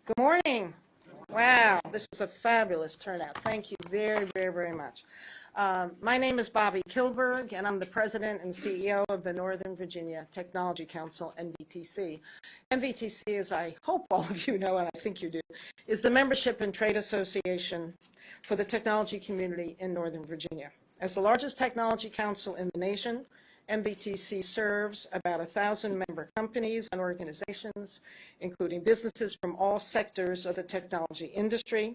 Good morning. Wow, this is a fabulous turnout. Thank you very, very, very much. My name is Bobbie Kilberg, and I'm the president and CEO of the Northern Virginia Technology Council, NVTC. NVTC, as I hope all of you know, and I think you do, is the membership and trade association for the technology community in Northern Virginia. As the largest technology council in the nation, NVTC serves about 1,000 member companies and organizations, including businesses from all sectors of the technology industry,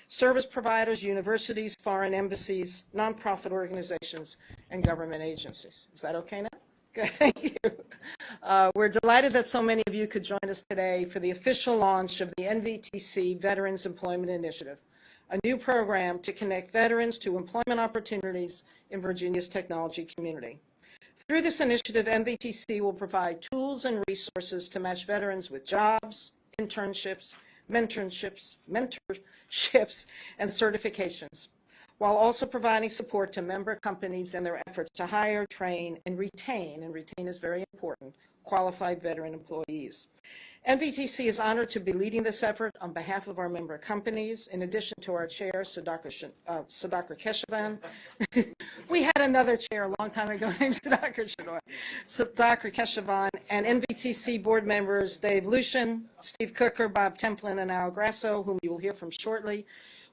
service providers, universities, foreign embassies, nonprofit organizations, and government agencies. Is that okay now? Good, thank you. We're delighted that so many of you could join us today for the official launch of the NVTC Veterans Employment Initiative, a new program to connect veterans to employment opportunities in Virginia's technology community. Through this initiative, NVTC will provide tools and resources to match veterans with jobs, internships, mentorships, and certifications, while also providing support to member companies in their efforts to hire, train, and retain is very important, qualified veteran employees. NVTC is honored to be leading this effort on behalf of our member companies, in addition to our chair, Sudhakar Kesavan. We had another chair a long time ago named Sudhakar Kesavan, and NVTC board members Dave Lucian, Steve Cooker, Bob Templin, and Al Grasso, whom you will hear from shortly.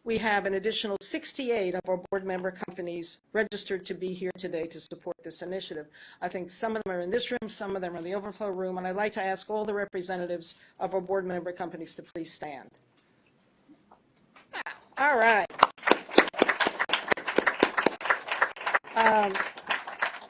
We have an additional 68 of our board member companies registered to be here today to support this initiative. I think some of them are in this room, some of them are in the overflow room, and I'd like to ask all the representatives of our board member companies to please stand. All right.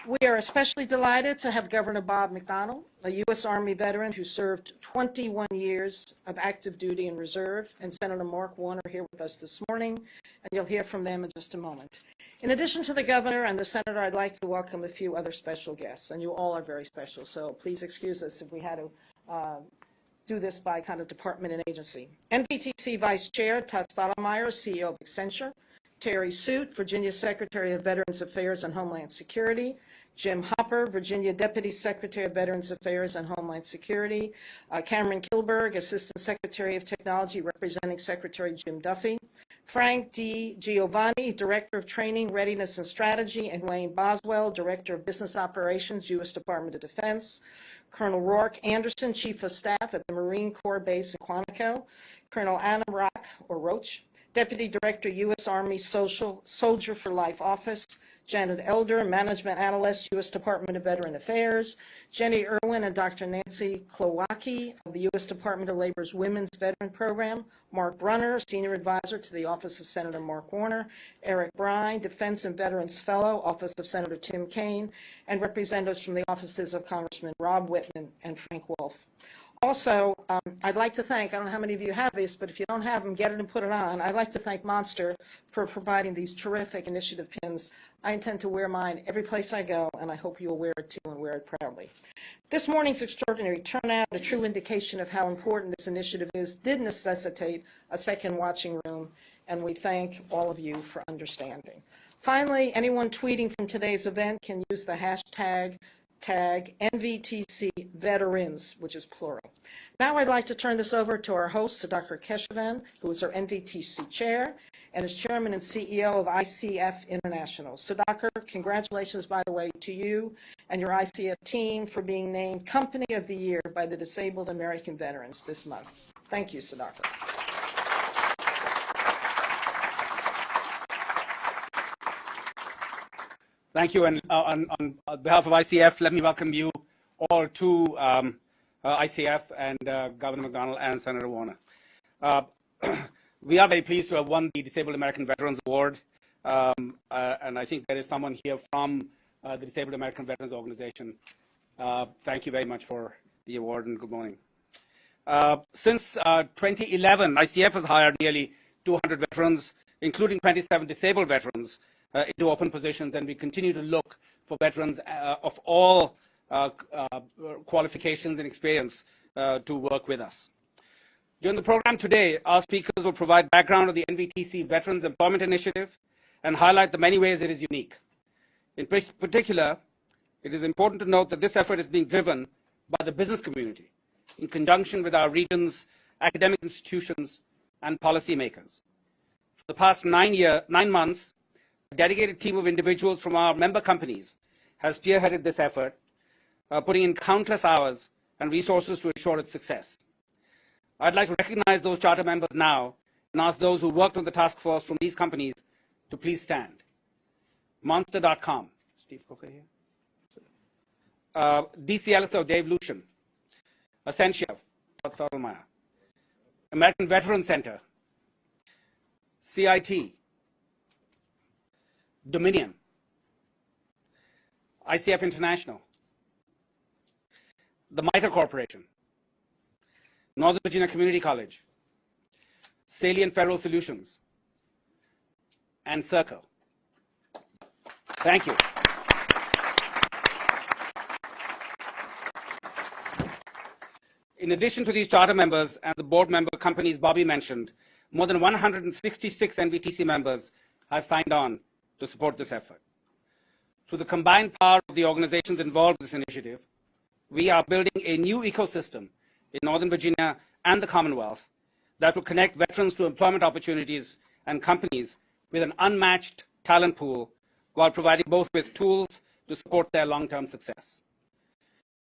We are especially delighted to have Governor Bob McDonnell, a U.S. Army veteran who served 21 years of active duty and reserve, and Senator Mark Warner here with us this morning, and you'll hear from them in just a moment. In addition to the governor and the senator, I'd like to welcome a few other special guests, and you all are very special, so please excuse us if we had to do this by kind of department and agency. NVTC Vice Chair Todd Stottlemyre, CEO of Accenture, Terry Suit, Virginia Secretary of Veterans Affairs and Homeland Security, Jim Hopper, Virginia Deputy Secretary of Veterans Affairs and Homeland Security, Cameron Kilberg, Assistant Secretary of Technology representing Secretary Jim Duffy, Frank D. Giovanni, Director of Training, Readiness and Strategy, and Wayne Boswell, Director of Business Operations, U.S. Department of Defense, Colonel Rourke Anderson, Chief of Staff at the Marine Corps Base in Quantico, Colonel Anna Roach, Deputy Director, U.S. Army Soldier for Life Office, Janet Elder, Management Analyst, U.S. Department of Veteran Affairs, Jenny Irwin and Dr. Nancy Klowacki of the U.S. Department of Labor's Women's Veteran Program, Mark Brunner, Senior Advisor to the Office of Senator Mark Warner, Eric Brine, Defense and Veterans Fellow, Office of Senator Tim Kaine, and representatives from the offices of Congressman Rob Whitman and Frank Wolf. Also, I'd like to thank, I don't know how many of you have this, but if you don't have them, get it and put it on. I'd like to thank Monster for providing these terrific initiative pins. I intend to wear mine every place I go, and I hope you'll wear it too and wear it proudly. This morning's extraordinary turnout, a true indication of how important this initiative is, did necessitate a second watching room, and we thank all of you for understanding. Finally, anyone tweeting from today's event can use the hashtag NVTC Veterans, which is plural. Now I'd like to turn this over to our host, Sudhakar Kesavan, who is our NVTC Chair and is Chairman and CEO of ICF International. Sudhakar, congratulations, by the way, to you and your ICF team for being named Company of the Year by the Disabled American Veterans this month. Thank you, Sudhakar. Thank you, and on behalf of ICF, let me welcome you all to ICF and Governor McDonnell and Senator Warner. We are very pleased to have won the Disabled American Veterans Award, and I think there is someone here from the Disabled American Veterans Organization. Thank you very much for the award, and good morning. Since 2011, ICF has hired nearly 200 veterans, including 27 disabled veterans, into open positions, and we continue to look for veterans of all qualifications and experience to work with us. During the program today, our speakers will provide background on the NVTC Veterans Employment Initiative and highlight the many ways it is unique. In particular, it is important to note that this effort is being driven by the business community in conjunction with our region's academic institutions, and policymakers. For the past 9 months, a dedicated team of individuals from our member companies has spearheaded this effort, putting in countless hours and resources to ensure its success. I'd like to recognize those charter members now and ask those who worked on the task force from these companies to please stand. Monster.com, Steve Coker here. DCLSO, Dave Lucian. Essentia, Todd Stottlemyre. American Veterans Center. CIT. Dominion. ICF International. The MITRE Corporation. Northern Virginia Community College. Salient Federal Solutions. And Circle. Thank you. In addition to these charter members and the board member companies Bobbie mentioned, more than 166 NVTC members have signed on to support this effort. Through the combined power of the organizations involved in this initiative, we are building a new ecosystem in Northern Virginia and the Commonwealth that will connect veterans to employment opportunities and companies with an unmatched talent pool while providing both with tools to support their long-term success.